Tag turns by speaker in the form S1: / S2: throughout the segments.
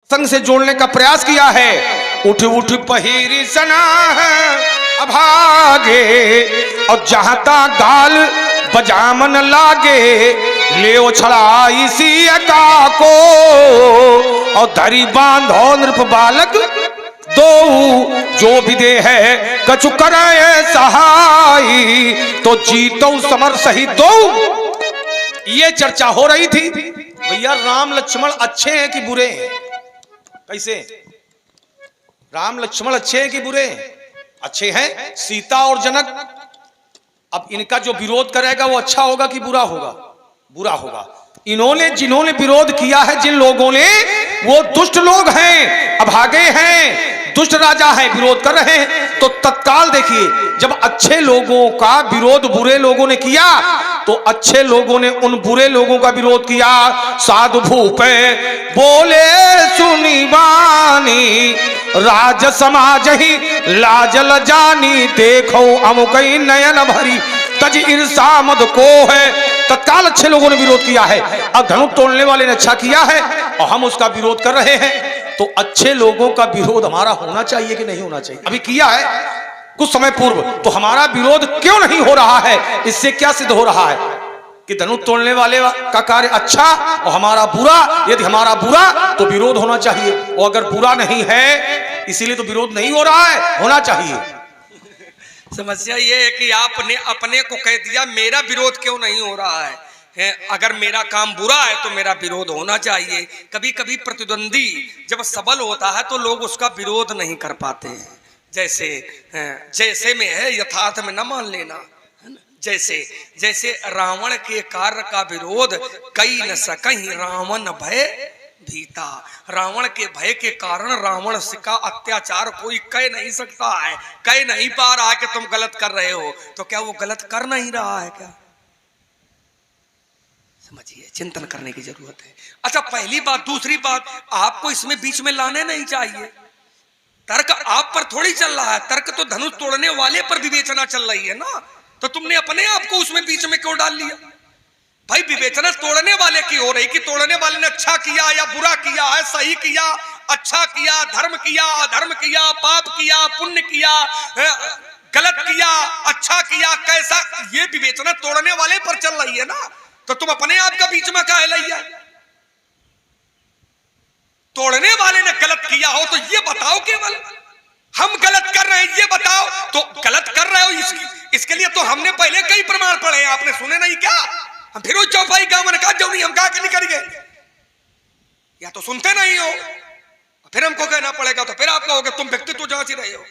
S1: संग से जोड़ने का प्रयास किया है। उठ उठ पहिरी सना अभागे और जहाता गाल बजामन लागे ले छड़ा इसी का को और धरी बांधो नृप बालक दो जो भी दे है कछु करे सहाई तो जीतो समर सही दो। ये चर्चा हो रही थी भैया राम लक्ष्मण अच्छे हैं कि बुरे हैं। कैसे राम लक्ष्मण अच्छे हैं कि बुरे हैं? अच्छे हैं। सीता और जनक, अब इनका जो विरोध करेगा वो अच्छा होगा कि बुरा होगा? बुरा होगा। इन्होंने जिन्होंने विरोध किया है, जिन लोगों ने, वो दुष्ट लोग हैं, अभागे हैं, दुष्ट राजा हैं, विरोध कर रहे हैं। तो तत्काल देखिए जब अच्छे लोगों का विरोध बुरे लोगों ने किया तो अच्छे लोगों ने उन बुरे लोगों का विरोध किया। साधु भूपे बोले सुनी बानी राज समाज ही लाजल जानी देखो अमुकई नयन भरी तज ईर्षा मद को है। तत्काल अच्छे लोगों ने विरोध किया है। अब धनुष तोड़ने वाले ने अच्छा किया है और हम उसका विरोध कर रहे हैं। तो अच्छे लोगों का विरोध हमारा होना चाहिए कि नहीं होना चाहिए? अभी किया है कुछ समय पूर्व, तो हमारा विरोध क्यों नहीं हो रहा है? इससे क्या सिद्ध हो रहा है कि धनुष तोड़ने वाले का कार्य अच्छा और हमारा बुरा। यदि हमारा बुरा तो विरोध होना चाहिए, और अगर बुरा नहीं है इसीलिए तो विरोध नहीं हो रहा है, होना चाहिए।
S2: समस्या ये है कि आपने अपने को कह दिया मेरा विरोध क्यों नहीं हो रहा है? अगर मेरा काम बुरा है तो मेरा विरोध होना चाहिए। कभी कभी प्रतिद्वंदी जब सबल होता है तो लोग उसका विरोध नहीं कर पाते हैं। जैसे में है यथार्थ में न मान लेना। जैसे जैसे रावण के कार्य का विरोध कई न सकहीं रावण भय भीता। रावण के भय के कारण रावण का अत्याचार कोई कह नहीं सकता है, कह नहीं पा रहा कि तुम गलत कर रहे हो। तो क्या वो गलत कर नहीं रहा है क्या? समझिए, चिंतन करने की जरूरत है। अच्छा, पहली बात। दूसरी बात, आपको इसमें बीच में लाने नहीं चाहिए। तर्क आप पर थोड़ी चल रहा है, तर्क तो धनुष तोड़ने वाले पर विवेचना चल रही है ना। तो तुमने अपने आप को उसमें बीच में क्यों डाल लिया? भाई विवेचना तोड़ने वाले की हो रही कि तोड़ने वाले ने अच्छा किया या बुरा किया है, सही किया, अच्छा किया, धर्म किया, अधर्म किया, पाप किया, पुण्य किया, गलत किया, अच्छा किया, कैसा। ये विवेचना तोड़ने वाले पर चल रही है ना। तो तुम अपने आप का बीच में काहे लिया? तोड़ने वाले ने गलत किया हो तो ये बताओ, केवल हम गलत कर रहे हैं ये बताओ। तो गलत कर रहे हो इसके लिए तो हमने पहले कई प्रमाण पढ़े हैं, आपने सुने नहीं क्या? हम फिर चौपाई गांव का जो नहीं हम कहा के नहीं करेंगे, या तो सुनते नहीं हो, फिर हमको कहना पड़ेगा। तो फिर आप कहोगे तुम व्यक्तित्व जांच ही रहे हो।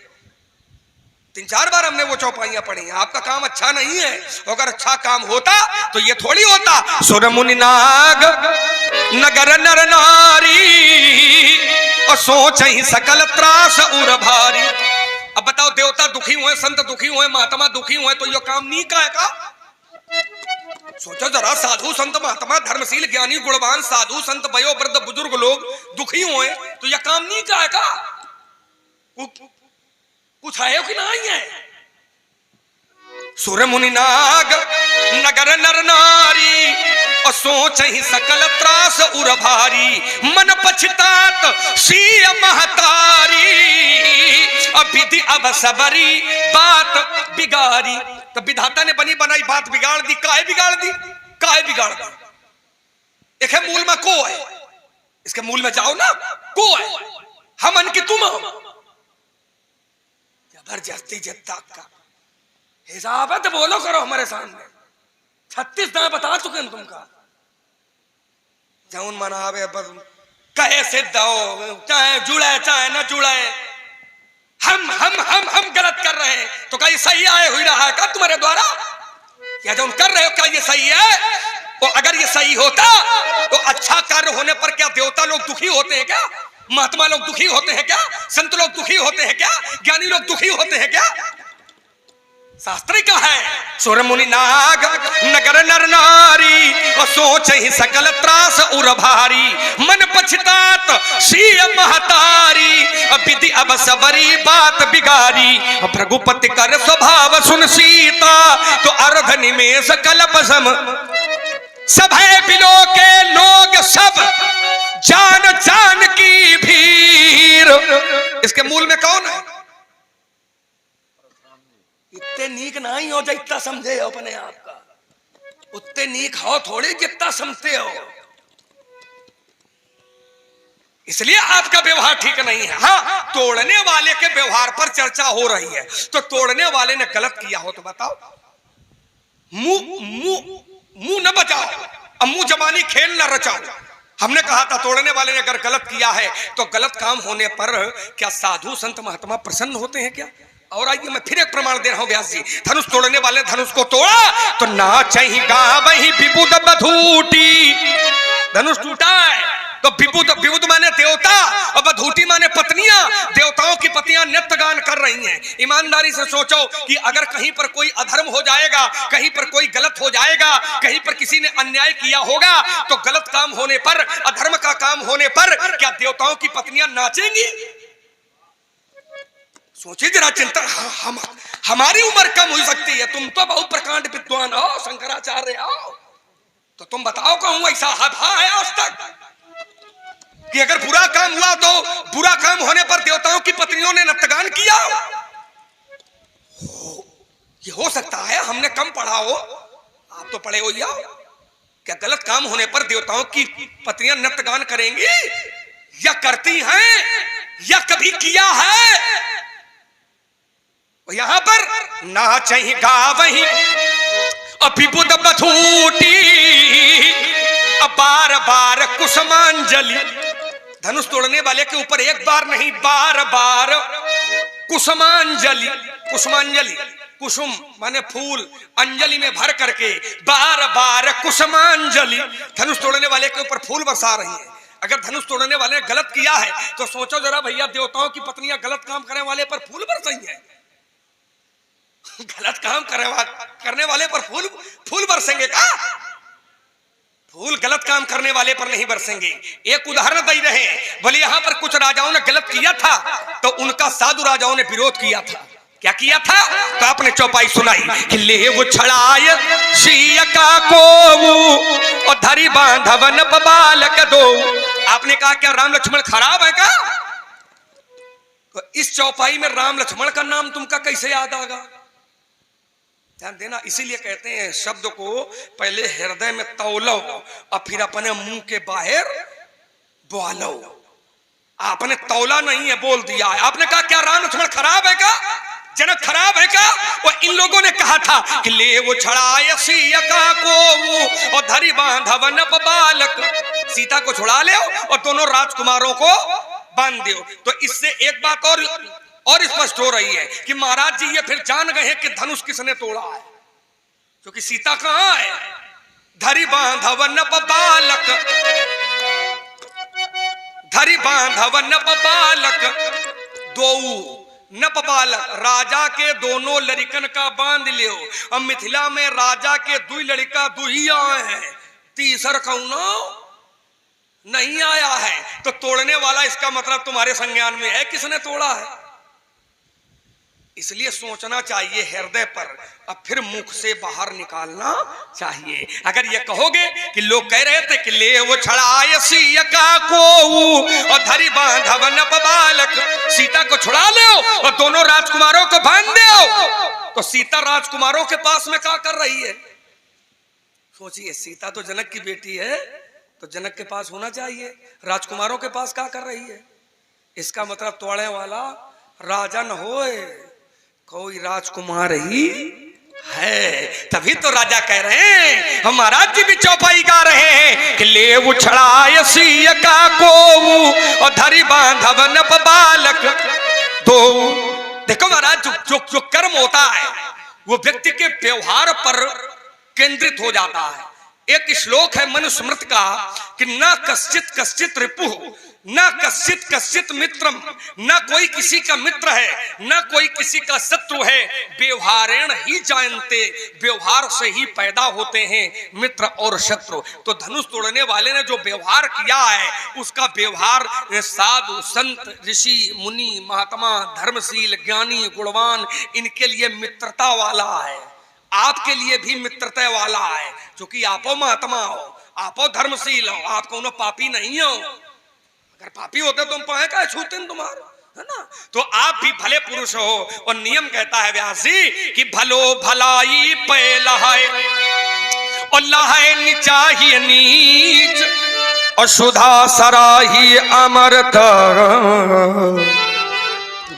S2: 3-4 बार हमने वो चौपाइयां पढ़ी हैं। आपका काम अच्छा नहीं है। अगर अच्छा काम होता तो ये थोड़ी होता। सुर मुनि नाग नगर नर नारी और सोच ही सकल त्रास उर भारी। अब बताओ, देवता दुखी हुए, संत दुखी हुए, महात्मा दुखी हुए, तो ये काम नहीं का है का? सोचो जरा, साधु संत महात्मा धर्मशील ज्ञानी गुणवान साधु संत वयोवृद्ध बुजुर्ग लोग दुखी हुए तो यह काम नहीं का है का? कुछ है कि नहीं है? सुर मुनि नाग नगर नर नारी और सोच ही सकल त्रास उर भारी मन पछतात सी महतारी विधि अब सबरी बात बिगाड़ी। तो विधाता ने बनी बनाई बात बिगाड़ दी। काहे बिगाड़ दी? काहे बिगाड़ दी? एक है मूल में को है, इसके मूल में जाओ ना। को है हमन की तुम जबरदस्ती जत्ता का हिसाब है तो बोलो करो हमारे सामने। 36 दाएं बता चुके हैं तुमका। जौन मनावे कहे सिद्ध हो, चाहे जुड़े चाहे न जुड़े, हम गलत कर रहे हैं तो क्या ये सही आए हुई रहा है क्या तुम्हारे द्वारा? या जो कर रहे हो क्या ये सही है? तो अगर ये सही होता तो अच्छा कार्य होने पर क्या देवता लोग दुखी होते हैं क्या? महात्मा लोग दुखी होते हैं क्या? संत लोग दुखी होते हैं क्या? ज्ञानी लोग दुखी होते हैं क्या? शास्त्री का है सुर मुनि नाग नगर नर नारी और सोच ही सकल त्रास उर भारी मन पछतात सी महतारी विधि अब सबरी बात बिगारी भृगुपति कर स्वभाव सुन सीता तो अर्ध निमेष कल्प सम सभय बिलो के लोग सब जान जान की भी इसके मूल में कौन है? इतने नीक नहीं हो जितना समझे हो अपने आप का, उतने नीक हो थोड़ी जितना समझते हो। इसलिए आपका व्यवहार ठीक नहीं है। हाँ, तोड़ने वाले के व्यवहार पर चर्चा हो रही है, तो तोड़ने वाले ने गलत किया हो तो बताओ, मुंह न बचाओ, अब मुंह जबानी खेल न रचाओ। हमने कहा था तोड़ने वाले ने अगर गलत किया है तो गलत काम होने पर क्या साधु संत महात्मा प्रसन्न होते हैं क्या? और आइए मैं फिर एक प्रमाण दे रहा हूं व्यास जी। धनुष तोड़ने वाले धनुष को तोड़ा तो नाचहि गावहि विबुध बधूटी। धनुष टूटा है तो विबुध माने देवता और बधूटी माने पत्नियां। देवताओं की पत्नियां नृत्य गान कर रही हैं। ईमानदारी से सोचो कि अगर कहीं पर कोई अधर्म हो जाएगा, कहीं पर कोई गलत हो जाएगा, कहीं पर किसी ने अन्याय किया होगा तो गलत काम होने पर, अधर्म का काम होने पर क्या देवताओं की पत्नियां नाचेंगी? सोचिए जरा, चिंता। हमारी उम्र कम हो सकती है, तुम तो बहुत प्रकांड विद्वान हो, शंकराचार्य हो, तो तुम बताओ कहूं ऐसा है आज तक कि अगर बुरा काम हुआ तो बुरा काम होने पर देवताओं की पत्नियों ने नृत्यगान किया? ये हो सकता है, हमने कम पढ़ा हो, आप तो पढ़े हो। या क्या गलत काम होने पर देवताओं की पत्नियां नृत्यगान करेंगी, या करती हैं, या कभी किया है? यहां पर नाचहि गावहि विबुध बधूटी, बार बार कुसुमांजलि। धनुष तोड़ने वाले के ऊपर एक बार नहीं, बार बार कुसुमांजलि। कुसुमांजलि, कुसुम माने फूल, अंजलि में भर करके बार बार कुसुमांजलि धनुष तोड़ने वाले के ऊपर फूल बरसा रही है। अगर धनुष तोड़ने वाले ने गलत किया है तो सोचो जरा भैया, देवताओं की पत्नियां गलत काम करने वाले पर फूल बरसाई है। गलत काम करने वाले पर फूल बरसेंगे का? फूल गलत काम करने वाले पर नहीं बरसेंगे। एक उदाहरण दे रहे हैं, बोले यहां पर कुछ राजाओं ने गलत किया था तो उनका साधु राजाओं ने विरोध किया था। क्या किया था? तो आपने चौपाई सुनाई कि ले वो छड़ाय सिया का को और धरी बांधवन बालक दो। आपने कहा क्या राम लक्ष्मण खराब है का? तो इस चौपाई में राम लक्ष्मण का नाम तुमका कैसे याद आगा? ध्यान देना, इसीलिए कहते हैं शब्द को पहले हृदय में तौलो और फिर अपने मुंह के बाहर बोलो। आपने तौला नहीं है, बोल दिया है। आपने कहा क्या राम लक्ष्मण खराब है का? जनक खराब है का? और इन लोगों ने कहा था कि ले वो छड़ाय सिया का को और धरी बांधवन बालक। सीता को छुड़ा ले और दोनों राजकुमारों को बांध दो। तो इससे एक बात और स्पष्ट हो रही है कि महाराज जी ये फिर जान गए हैं कि धनुष किसने तोड़ा है, क्योंकि सीता कहां है? धरी बांधवन बालक, धरी बांधवन बालक दो नप बालक। राजा के दोनों लड़कन का बांध लियो। अब मिथिला में राजा के दुई लड़का दुही आए हैं, तीसर कौनो नहीं आया है। तो तोड़ने वाला इसका मतलब तुम्हारे संज्ञान में है किसने तोड़ा है। इसलिए सोचना चाहिए हृदय पर, अब फिर मुख से बाहर निकालना चाहिए। अगर ये कहोगे कि लोग कह रहे थे कि ले वो छड़ाय सिया का को और धरी बांधवन बालक, सीता को छुड़ा लो और दोनों राजकुमारों को बांध दो, तो सीता राजकुमारों के पास में क्या कर रही है? सोचिए, सीता तो जनक की बेटी है तो जनक के पास होना चाहिए, राजकुमारों के पास क्या कर रही है? इसका मतलब तोड़ने वाला राजा न होए, कोई राजकुमार ही है। तभी तो राजा कह रहे हैं, हम महाराज जी भी चौपाई गा रहे हैं कि ले उछड़ाय सिया का को और धरी बांधवन बालक दो। देखो महाराज, जो कर्म होता है वो व्यक्ति के व्यवहार पर केंद्रित हो जाता है। एक श्लोक है मनुस्मृत का कि न कश्चित कश्चित रिपुः न कश्चित कश्चित मित्रम, न कोई किसी का मित्र है न कोई किसी का शत्रु है, व्यवहारेण ही जानते, व्यवहार से ही पैदा होते हैं मित्र और शत्रु। तो धनुष तोड़ने वाले ने जो व्यवहार किया है उसका व्यवहार साधु संत ऋषि मुनि महात्मा धर्मशील ज्ञानी गुणवान इनके लिए मित्रता वाला है, आपके लिए भी मित्रता वाला है। क्योंकि आपो महात्मा हो, आपो धर्मशील हो, आप कोनो पापी नहीं हो। अगर पापी होते तुम पाए का छूते तुम्हारा, है ना। तो आप भी भले पुरुष हो, और नियम कहता है व्यास जी कि भलो भलाई पहला है और लहाय निचाहिए नीच और सुधा सराही अमरत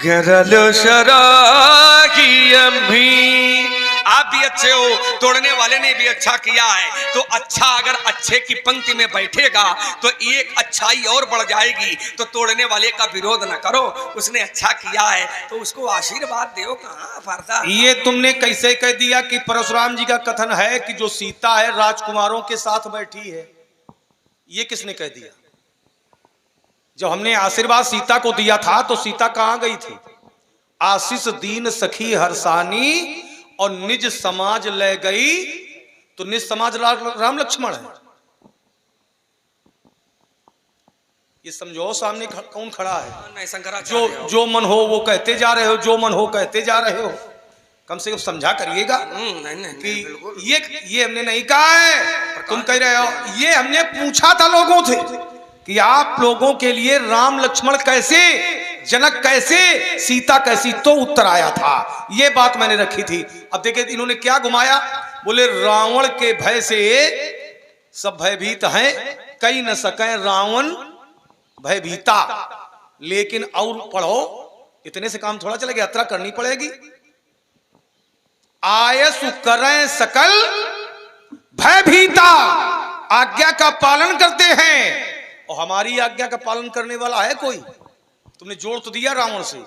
S2: गरल शराही भी। आप भी अच्छे हो, तोड़ने वाले ने भी अच्छा किया है, तो अच्छा अगर अच्छे की पंक्ति में बैठेगा तो एक अच्छाई और बढ़ जाएगी। तो तोड़ने वाले का विरोध न करो, उसने अच्छा किया है तो उसको आशीर्वाद दो। कहाँ फरता
S1: ये तुमने कैसे कह दिया कि परशुराम जी का कथन है कि जो सीता है राजकुमारों के साथ बैठी है? ये किसने कह दिया? जब हमने आशीर्वाद सीता को दिया था तो सीता कहां गई थी? आशीष दीन सखी हरसानी और निज समाज ले गई। तो निज समाज राम लक्ष्मण है। ये समझो सामने कौन खड़ा है?
S2: नहीं, शंकराचार्य
S1: जो मन हो वो कहते जा रहे हो, जो मन हो कहते जा रहे हो। कम से कम समझा करिएगा कि ये हमने नहीं कहा है, तुम कह रहे हो। ये हमने पूछा था लोगों से कि आप लोगों के लिए राम लक्ष्मण कैसे, जनक कैसे, सीता कैसी, तो उत्तर आया था। ये बात मैंने रखी थी। अब देखिए इन्होंने क्या घुमाया। बोले रावण के भय से सब भयभीत हैं, कई न सके रावण भयभीता। लेकिन और पढ़ो, इतने से काम थोड़ा चलेगा, यात्रा करनी पड़ेगी। आयसु करें सकल भयभीता, आज्ञा का पालन करते हैं। और हमारी आज्ञा का पालन करने वाला है कोई? तुमने जोड़ तो दिया रावण से।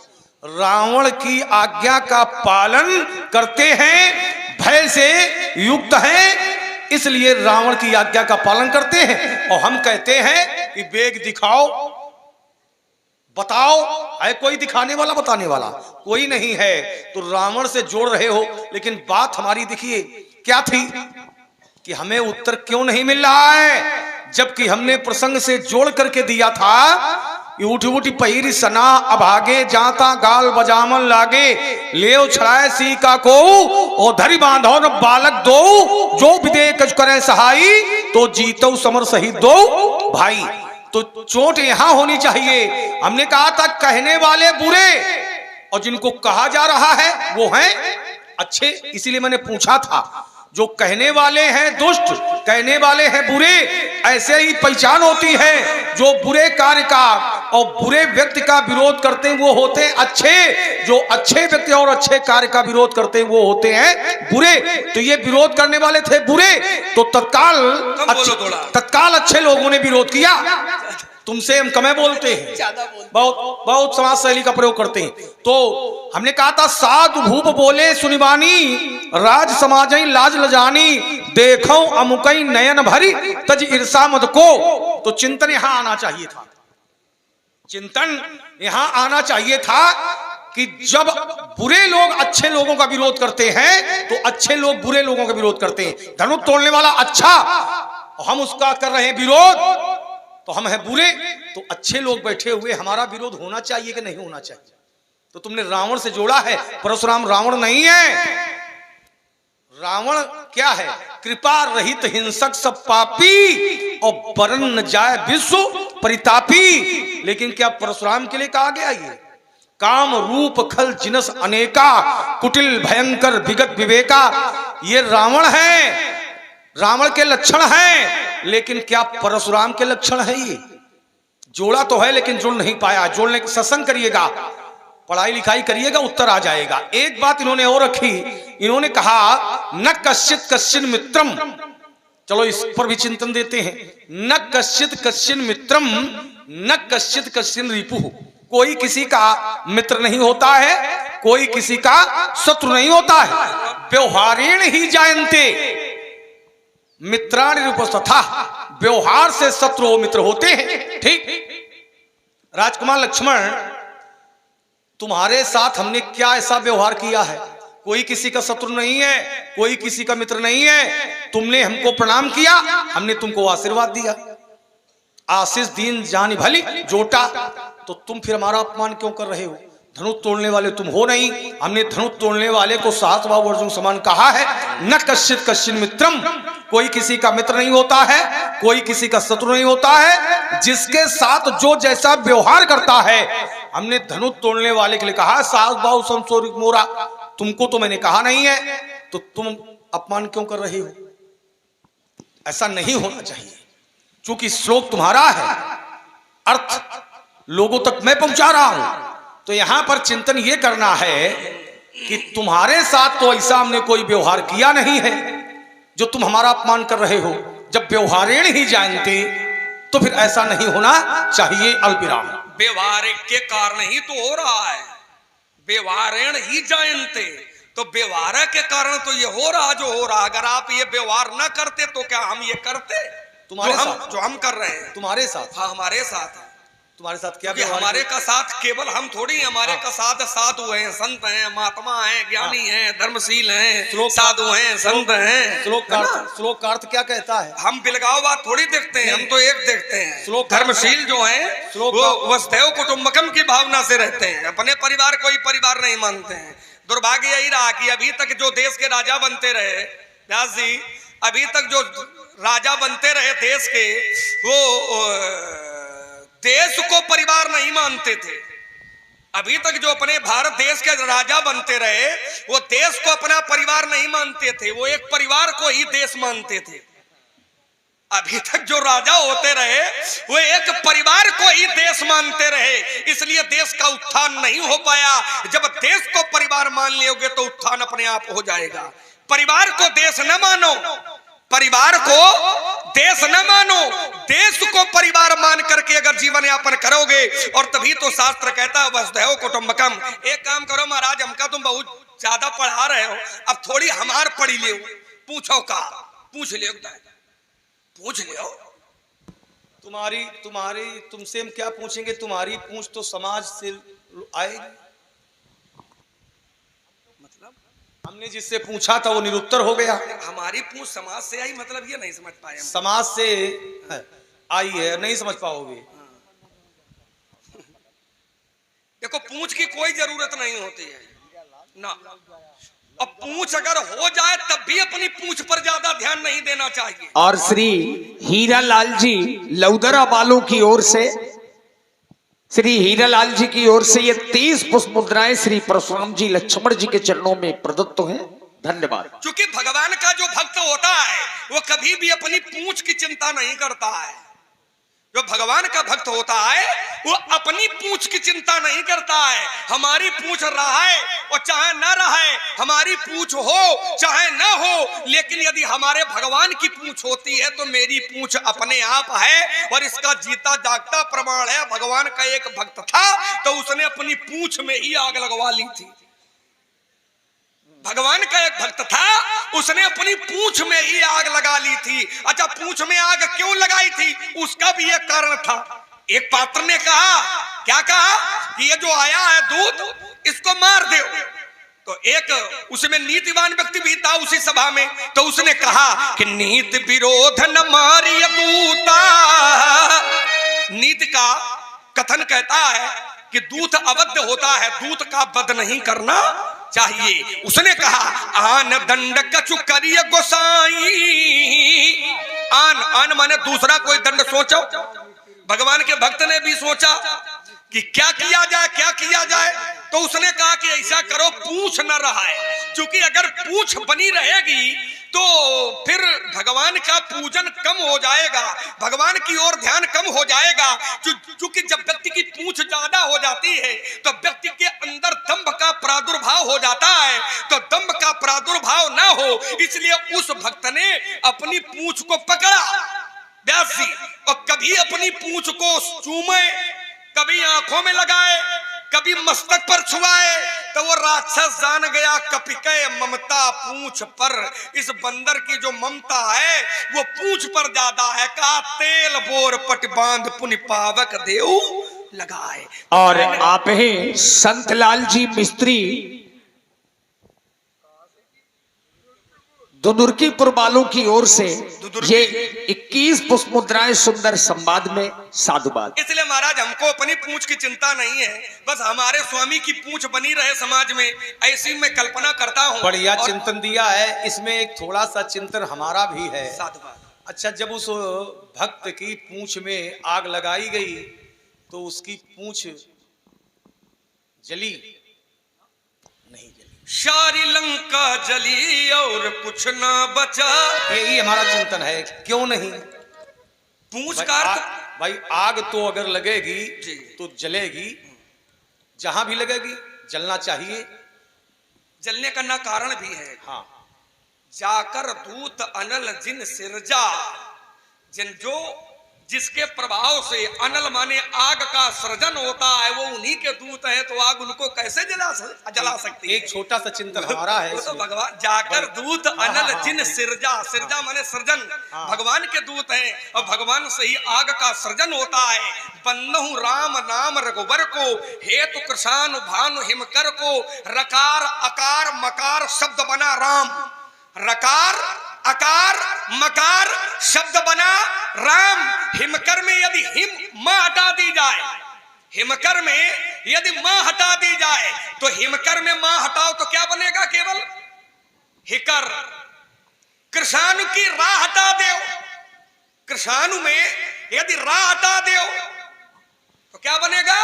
S1: रावण की आज्ञा का पालन करते हैं, भय से युक्त हैं, इसलिए रावण की आज्ञा का पालन करते हैं। और हम कहते हैं कि वेग दिखाओ, बताओ। है कोई दिखाने वाला, बताने वाला? कोई नहीं है। तो रावण से जोड़ रहे हो, लेकिन बात हमारी देखिए क्या थी कि हमें उत्तर क्यों नहीं मिल रहा है, जबकि हमने प्रसंग से जोड़ करके दिया था। उठी उठी पहिरी सना अभागे, जाता गाल बजामन लागे, ले छड़ाए सीका को और धरी बांधो न बालक दो, जो विदेक करे सहाई तो जीतो समर सही दो भाई। तो चोट यहां होनी चाहिए। हमने कहा था कहने वाले बुरे और जिनको कहा जा रहा है वो हैं अच्छे। इसीलिए मैंने पूछा था, जो कहने वाले हैं दुष्ट, कहने वाले हैं बुरे, ऐसे ही पहचान होती है। जो बुरे कार्य का और बुरे व्यक्ति का विरोध करते हैं वो होते हैं अच्छे, जो अच्छे व्यक्ति और अच्छे कार्य का विरोध करते हैं वो होते हैं बुरे। तो ये विरोध करने वाले थे बुरे, तो तत्काल अच्छे लोगों ने विरोध किया। तुमसे हम कमे बोलते हैं, बहुत बहुत समाज शैली का प्रयोग करते हैं। तो हमने कहा था साधु भूप बोले सुनिबानी, राज समाज लाज लजानी, देखो अमुकई नयन भरी तज ईर्षा मत को। तो चिंतन यहां आना चाहिए था, चिंतन यहां आना चाहिए था कि जब बुरे लोग अच्छे लोगों का विरोध करते हैं तो अच्छे लोग बुरे लोगों का विरोध करते हैं। धनुष तोड़ने वाला अच्छा, हम उसका कर रहे हैं विरोध, तो हम हैं बुरे। तो अच्छे लोग बैठे हुए, हमारा विरोध होना चाहिए कि नहीं होना चाहिए? तो तुमने रावण से जोड़ा है। परशुराम रावण नहीं है। रावण क्या है? कृपा रहित हिंसक सब पापी और बरन न जाए विश्व परितापी। लेकिन क्या परशुराम के लिए कहा गया ये? काम रूप खल जिनस अनेका, कुटिल भयंकर विगत विवेका। ये रावण है, रावण के लक्षण हैं, लेकिन क्या परशुराम के लक्षण है ये? जोड़ा तो है लेकिन जुड़ नहीं पाया। जोड़ने का सत्संग करिएगा, पढ़ाई लिखाई करिएगा, उत्तर आ जाएगा। एक बात इन्होंने और रखी, इन्होंने कहा न कश्चित कश्चिन मित्रम। चलो इस पर भी चिंतन देते हैं। न कश्चित कश्चिन मित्रम न कश्चित कश्चिन रिपु। कोई किसी का मित्र नहीं होता है, कोई किसी का शत्रु नहीं होता है। व्यवहारेण ही जायन्ते मित्राणि रूपस्तथा। व्यवहार से शत्रु मित्र होते हैं। ठीक राजकुमार लक्ष्मण, तुम्हारे साथ हमने क्या ऐसा व्यवहार किया है? कोई किसी का शत्रु नहीं है, कोई किसी का मित्र नहीं है। तुमने हमको प्रणाम किया, हमने तुमको आशीर्वाद दिया। आशीष दीन जानी भली जोटा। तो तुम फिर हमारा अपमान क्यों कर रहे हो? धनुष तोड़ने वाले तुम हो नहीं। हमने धनुष तोड़ने वाले को सहस्त्रबाहु अर्जुन समान कहा है। न कश्चित कश्चिन मित्रम, कोई किसी का मित्र नहीं होता है, कोई किसी का शत्रु नहीं होता है। जिसके साथ जो जैसा व्यवहार करता है, हमने धनुष तोड़ने वाले के लिए कहा सहस्त्रबाहु समसोरिक मोरा। तुमको तो मैंने कहा नहीं है, तो तुम अपमान क्यों कर रहे हो? ऐसा नहीं होना चाहिए। चूंकि श्लोक तुम्हारा है, अर्थ लोगों तक मैं पहुंचा रहा हूं, तो यहां पर चिंतन यह करना है कि तुम्हारे साथ तो ऐसा हमने कोई व्यवहार किया नहीं है जो तुम हमारा अपमान कर रहे हो। जब व्यवहारेण ही जानते तो फिर ऐसा नहीं होना चाहिए। अल्पविराम।
S2: व्यवहार के कारण ही तो हो रहा है, व्यवहारेण ही जानते, तो व्यवहार के कारण तो ये हो रहा जो हो रहा। अगर आप ये व्यवहार ना करते तो क्या हम ये करते?
S1: तुम्हारे
S2: जो हम कर रहे हैं
S1: तुम्हारे साथ।
S2: हाँ, हमारे साथ है।
S1: तुम्हारे साथ क्या?
S2: हमारे का साथ केवल हम थोड़ी, हमारे का साथ साधु हैं, संत हैं, महात्मा हैं, ज्ञानी हैं, धर्मशील हैं, साधु हैं, संत हैं।
S1: श्लोक का अर्थ क्या कहता है?
S2: हम बिलगाव बात थोड़ी देखते हैं, हम तो एक देखते हैं।
S1: श्लोक
S2: धर्मशील जो हैं वो वसुधैव कुटुंबकम की भावना से रहते हैं, अपने परिवार कोई परिवार नहीं मानते हैं। दुर्भाग्य यही रहा कि अभी तक जो देश के राजा बनते रहे, व्यास जी, अभी तक जो राजा बनते रहे देश के, वो देश को परिवार नहीं मानते थे। अभी तक जो अपने भारत देश के राजा बनते रहे, वो देश को अपना परिवार नहीं मानते थे, वो एक परिवार को ही देश मानते थे। अभी तक जो राजा होते रहे वो एक परिवार को ही देश मानते रहे, इसलिए देश का उत्थान नहीं हो पाया। जब देश को परिवार मान लोगे तो उत्थान अपने आप हो जाएगा। परिवार को देश न मानो, परिवार को देश न मानो, देश को परिवार मान करके अगर जीवन यापन करोगे, और तभी तो शास्त्र कहता है वसुधैव कुटुंबकम। एक काम करो महाराज, हमका तुम बहुत ज्यादा पढ़ा रहे हो, अब थोड़ी हमार पढ़ी ले, पूछो का पूछ ले, पूछ ले।
S1: तुम्हारी तुमसे हम क्या पूछेंगे? तुम्हारी पूछ तो समाज से आएगी। हमने जिससे पूछा था वो निरुत्तर हो गया।
S2: हमारी पूछ समाज से आई, मतलब ये नहीं समझ पाए।
S1: समाज से आई है, नहीं समझ पाओगे।
S2: देखो, पूछ की कोई जरूरत नहीं होती है ना। अब पूछ अगर हो जाए तब भी अपनी पूछ पर ज्यादा ध्यान नहीं देना चाहिए।
S3: और श्री हीरालाल जी लौदरा वालों की ओर से, श्री हीरालाल जी की ओर से ये 30 पुष्प मुद्राएं श्री परशुराम जी लक्ष्मण जी के चरणों में प्रदत्त हैं। धन्यवाद।
S2: क्योंकि भगवान का जो भक्त होता है वो कभी भी अपनी पूंछ की चिंता नहीं करता है। जो भगवान का भक्त होता है वो अपनी पूंछ की चिंता नहीं करता है। हमारी पूंछ रहे और चाहे ना रहे, हमारी पूंछ हो चाहे ना हो, लेकिन यदि हमारे भगवान की पूंछ होती है तो मेरी पूंछ अपने आप है। और इसका जीता जागता प्रमाण है, भगवान का एक भक्त था तो उसने अपनी पूंछ में ही आग लगवा ली थी। भगवान का एक भक्त था, उसने अपनी पूंछ में ही आग लगा ली थी। अच्छा, पूंछ में आग क्यों लगाई थी? उसका भी एक कारण था। एक पात्र ने कहा, क्या कहा कि ये जो आया है दूत, इसको मार दो। तो एक उसमें नीतिवान व्यक्ति भी था उसी सभा में, तो उसने कहा कि नीति विरोध न मारिय दूता। नीति का कथन कहता है कि दूत अवध होता है, दूत का वध नहीं करना चाहिए। उसने कहा, आन दंड कछु करिय गोसाई। आन माने दूसरा कोई दंड सोचो। भगवान के भक्त ने भी सोचा कि क्या किया जाए, क्या किया जाए। तो उसने कहा कि ऐसा करो, पूंछ न रहाए। क्योंकि अगर पूंछ बनी रहेगी तो फिर भगवान का पूजन कम हो जाएगा, भगवान की ओर ध्यान कम हो जाएगा। क्योंकि जब व्यक्ति की पूंछ ज्यादा हो जाती है तो व्यक्ति के अंदर दंभ का प्रादुर्भाव हो जाता है। तो दंभ का प्रादुर्भाव ना हो, इसलिए उस भक्त ने अपनी पूंछ को पकड़ा, व्यास जी, और कभी अपनी पूंछ को चूमे, कभी आंखों में लगाए, कभी मस्तक पर छुआए। तो वो राक्षस जान गया कपिके ममता पूंछ पर। इस बंदर की जो ममता है वो पूंछ पर ज्यादा है। का तेल बोर पट बांध पुनि पावक देव लगाए।
S3: और आप हैं संतलाल जी मिस्त्री दुदुर्कीपुर वालों की ओर से
S2: दुदुर्की।
S3: ये 21 पुष्प मुद्राएं सुंदर संवाद में साधुवाद।
S2: इसलिए महाराज हमको अपनी पूंछ की चिंता नहीं है, बस हमारे स्वामी की पूंछ बनी रहे समाज में, ऐसी मैं कल्पना करता हूँ।
S1: बढ़िया
S2: और
S1: चिंतन दिया है। इसमें एक थोड़ा सा चिंतन हमारा भी है।
S2: साधुवाद।
S1: अच्छा, जब उस भक्त की पूंछ में आग लगाई गई तो उसकी पूंछ जली नहीं? जली।
S2: सारी लंका जली और कुछ ना बचा।
S1: यही हमारा चिंतन है, क्यों नहीं?
S2: पूंछ का अर्थ
S1: भाई आग तो अगर लगेगी
S2: जी।
S1: तो जलेगी, जहां भी लगेगी जलना चाहिए।
S2: जलने का ना कारण भी है।
S1: हाँ,
S2: जाकर दूत अनल जिन सिरजा, जिन जो जिसके प्रभाव से अनल माने आग का सृजन होता है, वो उन्हीं के दूत हैं, तो आग उनको कैसे जला सकती है?
S1: एक छोटा सा चिंतन हमारा है
S2: वो तो
S1: इसमें।
S2: भगवान जाकर दूत अनल जिन सिरजा, सिरजा माने सृजन, भगवान के दूत हैं और भगवान से ही आग का सृजन होता है। बन्नहु राम नाम रघुबर को, हेतु कृषानु भानु हिमकर को, रकार अकार मकार शब्द बना राम, रकार अकार मकार शब्द बना राम। हिमकर में यदि हिम मां हटा दी जाए, हिमकर में यदि मां हटा दी जाए तो हिमकर में मां हटाओ तो क्या बनेगा? केवल हिकर। कृषाणु की राह हटा दो, कृषाणु में यदि राह हटा दो तो क्या बनेगा?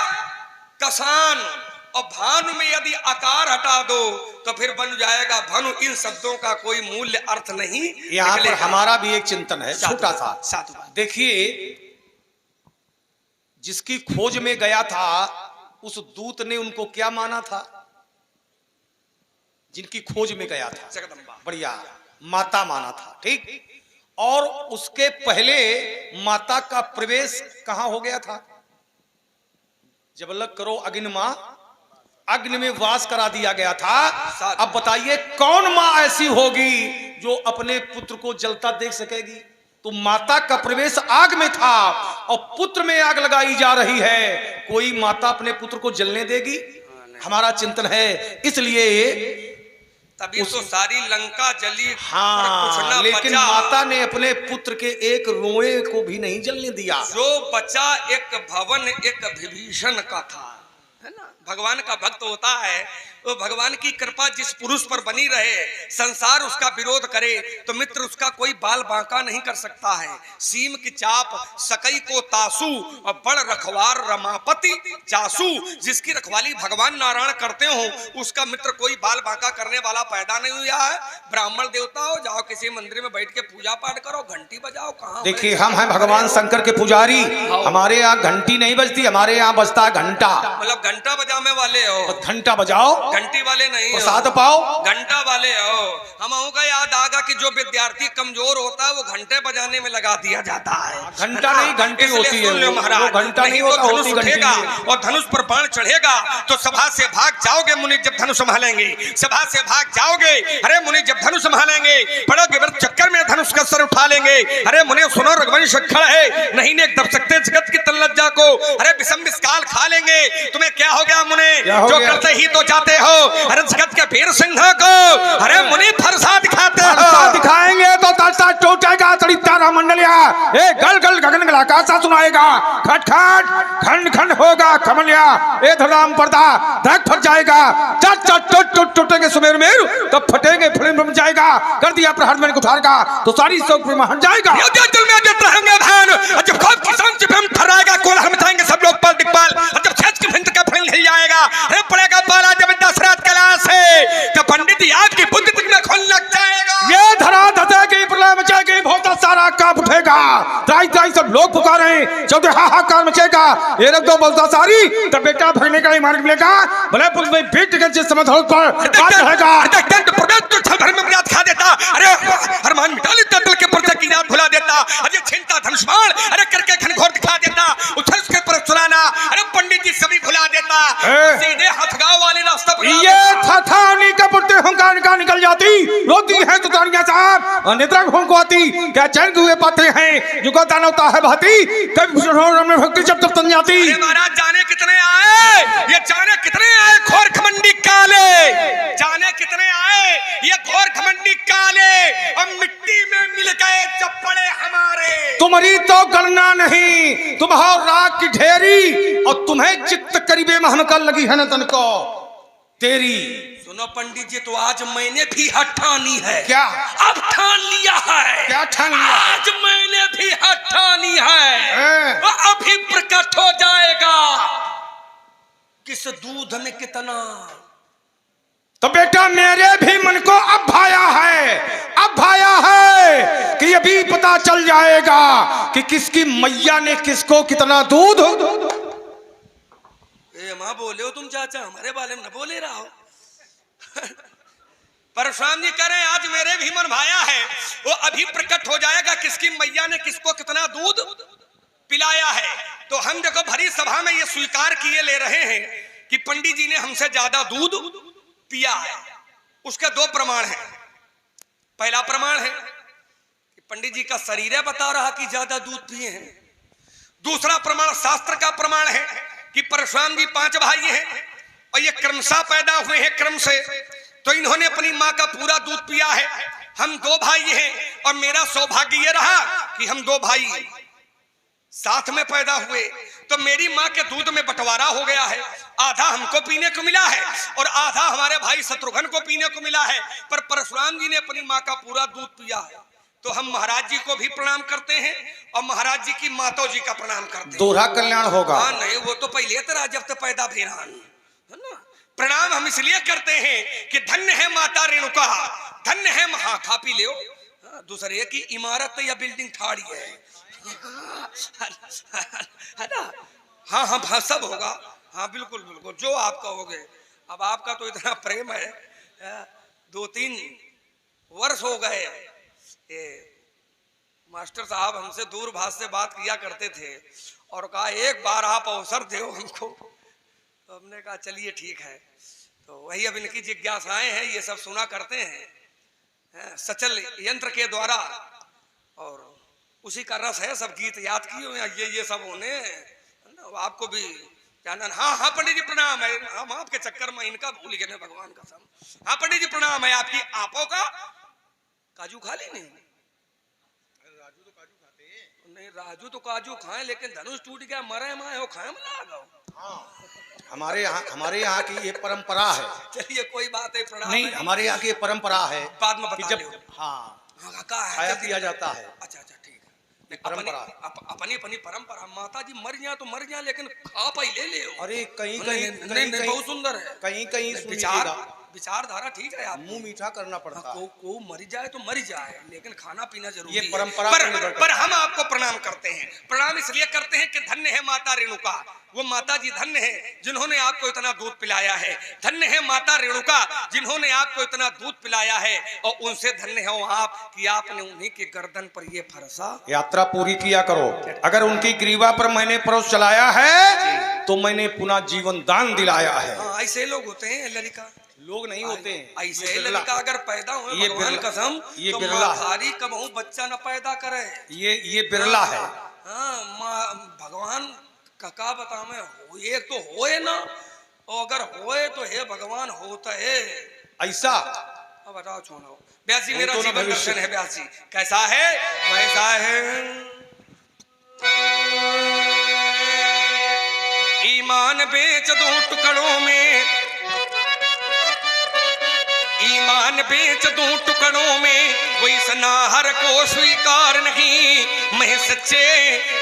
S2: कसान। और भानु में यदि आकार हटा दो तो फिर बन जाएगा भानु। इन शब्दों का कोई मूल्य अर्थ नहीं।
S1: यहाँ पर हमारा भी एक चिंतन है छोटा सा।
S2: साधुवाद।
S1: देखिए, जिसकी खोज में गया था उस दूत ने उनको क्या माना था? जिनकी खोज में गया था
S2: जगदम्बा।
S1: बढ़िया माता माना था, ठीक। और उसके पहले माता का प्रवेश कहां हो गया था? जब लग करो अग्नि मां, अग्नि में वास करा दिया गया था। अब बताइए कौन मां ऐसी होगी जो अपने पुत्र को जलता देख सकेगी? तो माता का प्रवेश आग में था और पुत्र में आग लगाई जा रही है। कोई माता अपने पुत्र को जलने देगी? हमारा चिंतन है। इसलिए
S2: तभी तो सारी लंका जली।
S1: हाँ, लेकिन माता ने अपने पुत्र के एक रोए को भी नहीं जलने दिया।
S2: जो बचा एक भवन एक विभीषण का था, है ना। भगवान का भक्त होता है तो भगवान की कृपा जिस पुरुष पर बनी रहे, संसार उसका विरोध करे तो मित्र उसका कोई बाल बांका नहीं कर सकता है। सीम की चाप सकई को तासू और बड़ रखवार रमापति जासू। जिसकी रखवाली भगवान नारायण करते हो उसका मित्र कोई बाल बांका करने वाला पैदा नहीं हुआ है। ब्राह्मण देवता हो, जाओ किसी मंदिर में बैठ के पूजा पाठ करो, घंटी बजाओ। कहाँ
S1: देखिए, हम हैं भगवान शंकर के पुजारी, हमारे यहाँ घंटी नहीं बजती, हमारे यहाँ बजता है घंटा।
S2: मतलब घंटा बजाने वाले हो?
S1: घंटा बजाओ,
S2: घंटी वाले नहीं हो।
S1: प्रसाद पाओ,
S2: घंटा वाले हो। हम का याद आगा कि जो विद्यार्थी कमजोर होता है वो घंटे बजाने में लगा दिया जाता है।
S1: घंटा नहीं घंटी होती है
S2: वो महाराज।
S1: वो घंटा नहीं होता,
S2: धनुष
S1: होती घंटी
S2: उठेगा
S1: है।
S2: और धनुष पर बाण चढ़ेगा तो सभा से भाग जाओगे मुनि जब धनुष संभालेंगे। सभा से भाग जाओगे, अरे मुनि जब धनुष संभालेंगे। पड़ोगे व्रत चक्कर में धनुष का सर उठा लेंगे। अरे मुनि सुनो, रघुवंश अखड़ है, नहीं ने दब सकते जगत की तल्लज्जा को। अरे विषम विस्काल खा लेंगे। तुम्हें क्या हो गया मुनि? जो करते ही तो जाते हो। अरे जगत के वीर सिंह को अरे मुनि फरसा दिखाते हो।
S1: दिखाएंगे तो तलसा टूटेगा तड़ी तारा मंडलिया। ए गल गल गगन गला कासा सुनाएगा। खट खट खंड खंड होगा कमलिया। ए धराम पर्दा धक फट जाएगा। चट चट टूट टूट टूटेंगे सुमेर में, तब फटेंगे फड़े में जाएगा। कर दिया प्रहार मैंने कुठार का तो सारी सौक में हट जाएगा।
S2: दिल में देते रहेंगे भान। जब खूब किसान से हम थर्राएगा, कोला हम जाएंगे सब लोग पल दिखपाल। जब छेच के भिंत का फल हिल जाएगा। अरे पड़ेगा पाला जब दशरथ कला से तो पंडित याद की बुद्ध में खोल लग जाएगा।
S1: ये धरा धतेगी, प्रलय मचेगी, बहुत सारा कांप उठेगा। त्राई त्राई सब लोग पुकारे, चौथे हाहाकार मचेगा। ये रख दो बोलता सारी, तब बेटा भगने का ही मार्ग मिलेगा। भले पुल में बीट के जिस समय धौल पर बात रहेगा।
S2: तो छल भर में मर्याद खा देता। अरे हरमान मिटा लेता, दिल के पर्दे की याद भुला देता। अजय छिनता धनुष्मान, अरे करके घनघोर दिखा देता। उछल के पर चुराना, अरे पंडित जी सभी भुला देता। सीधे हथगांव वाले रास्ता
S1: ये थाथानी का पुरते हंकार का निकल जाती। रोती है तो तानिया साहब, निद्रा घूम को आती। क्या चैन हुए पाते हैं जो दान होता है भाती। कभी भक्ति जब तब तन जाती।
S2: महाराज जाने कितने आए, ये जाने कितने आए घोर घमंडी काले। जाने कितने आए ये घोर घमंडी काले।
S1: तुमरी तो गणना नहीं, तुम हो राग की ढेरी, और तुम्हें चित्त करीबे महन कर लगी है न तन को तेरी।
S2: सुनो पंडित जी, तो आज मैंने भी हट ठानी है।
S1: क्या?
S2: अब ठान लिया है।
S1: क्या ठान लिया?
S2: आज मैंने भी हट ठानी है। अभी प्रकट हो जाएगा किस दूध में कितना।
S1: तो बेटा मेरे भी मन को अब भाया है, अब भाया है कि ये भी पता चल जाएगा कि किसकी मैया ने किसको कितना दूध।
S2: ए माँ बोले हो तुम चाचा, हमारे बारे में न बोले रहा हो। परशुराम जी कह रहे हैं आज मेरे भी मन भाया है, वो अभी प्रकट हो जाएगा किसकी मैया ने किसको कितना दूध पिलाया है। तो हम देखो भरी सभा में ये स्वीकार किए ले रहे हैं कि पंडित जी ने हमसे ज्यादा दूध पिया है। उसके दो प्रमाण हैं। पहला प्रमाण है कि पंडित जी का शरीर बता रहा कि ज्यादा दूध पिए हैं। दूसरा प्रमाण शास्त्र का प्रमाण है कि परशुराम जी 5 भाई हैं और ये क्रमशः पैदा हुए हैं क्रम से, तो इन्होंने अपनी माँ का पूरा दूध पिया है। हम 2 भाई हैं और मेरा सौभाग्य ये रहा कि हम 2 भाई साथ में पैदा हुए, तो मेरी माँ के दूध में बंटवारा हो गया है। आधा हमको पीने को मिला है और आधा हमारे भाई शत्रुघ्न को पीने को मिला है। पर परशुराम जी ने अपनी माँ का पूरा दूध पिया है। तो हम महाराज जी को भी प्रणाम करते हैं और महाराज जी की माता जी का प्रणाम करते हैं।
S1: दोहरा कल्याण होगा।
S2: हाँ नहीं, वो तो पहले तेरा जब तक पैदा भेरान है ना। प्रणाम हम इसलिए करते हैं कि धन्य है माता रेणुका, धन्य है महा। खा पी ले। दूसरे की इमारत या बिल्डिंग ठाड़ी है ना। हाँ हाँ हाँ सब होगा। हाँ बिल्कुल बिल्कुल जो आप कहोगे। अब आपका तो इतना प्रेम है, 2-3 वर्ष हो गए ये मास्टर साहब हमसे दूरभाष से बात किया करते थे और कहा एक बार आप अवसर दो हमको। तो हमने कहा चलिए ठीक है। तो वही अब इनकी जिज्ञासाएं हैं, ये सब सुना करते हैं सचल यंत्र के द्वारा और उसी का रस है। सब गीत याद किए हुए ये सब होने आपको भी जानना। हाँ हाँ पंडित जी प्रणाम है। हम आपके चक्कर में इनका भूल गए भगवान का सब। हाँ पंडित जी प्रणाम है। आपकी आपो का काजू खा ली नहीं? राजू तो काजू खाते हैं। नहीं राजू तो काजू खाए लेकिन धनुष टूट गया मरे माए हो खाए में।
S1: हाँ हमारे यहाँ की ये परंपरा है।
S2: चलिए कोई बात है। प्रणाम
S1: नहीं हमारे यहाँ की ये परंपरा है
S2: बाद में बता
S1: जब हाँ
S2: खाया
S1: दिया जाता है।
S2: अच्छा अच्छा ठीक है। अपनी अपनी परंपरा। माता जी मर जाए तो मर जाए लेकिन खा पहले ले। अरे
S1: कहीं
S2: नहीं बहुत सुंदर है।
S1: कहीं
S2: विचारधारा ठीक है। आप
S1: मुंह मीठा करना पड़ता है।
S2: को मर जाए तो मर जाए लेकिन खाना पीना जरूरी
S1: ये
S2: है।
S1: परंपरा
S2: पर हम आपको प्रणाम करते हैं। प्रणाम इसलिए करते हैं कि धन्य है माता रेणुका। वो माता जी धन्य है जिन्होंने आपको इतना दूध पिलाया है। धन्य है माता रेणुका जिन्होंने आपको इतना दूध पिलाया है और उनसे धन्य हो आप कि आपने उन्हीं के गर्दन पर ये फरसा
S1: यात्रा पूरी किया करो। अगर उनकी ग्रीवा पर मैंने परोस चलाया है तो मैंने पुनः जीवन दान दिलाया है।
S2: ऐसे लोग होते हैं ललिका।
S1: लोग नहीं होते हैं
S2: ऐसे लड़का अगर पैदा हो भगवान कसम
S1: ये
S2: तो
S1: बिरला
S2: भारी कबहू बच्चा न पैदा करे।
S1: ये बिरला है।
S2: हाँ भगवान का बता में हो एक तो होए ना और अगर होए तो हे भगवान होता है
S1: ऐसा।
S2: अब बताओ छोड़ो व्यास जी मेरा जीवन दर्शन है। व्यास जी कैसा है वैसा है। ईमान बेच दो टुकड़ों में, ईमान बेच दूं टुकड़ों में, कोई सनाहर को स्वीकार नहीं। मैं सच्चे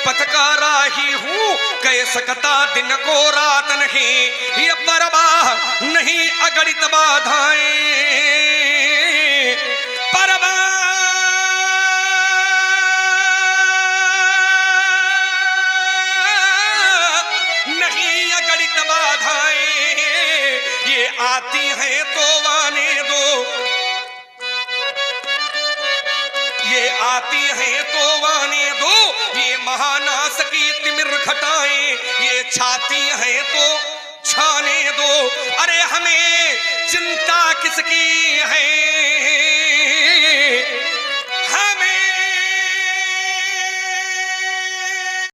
S2: पथ का राही हूँ, कह सकता दिन को रात नहीं। ये परवाह नहीं अगणित बाधाएं, परवाह नहीं अगणित बाधाएं। ये आती है तो आने दो, ये आती है तो आने दो। ये महानास की तिमिर घटाएं, ये छाती है तो छाने दो। अरे हमें चिंता किसकी है,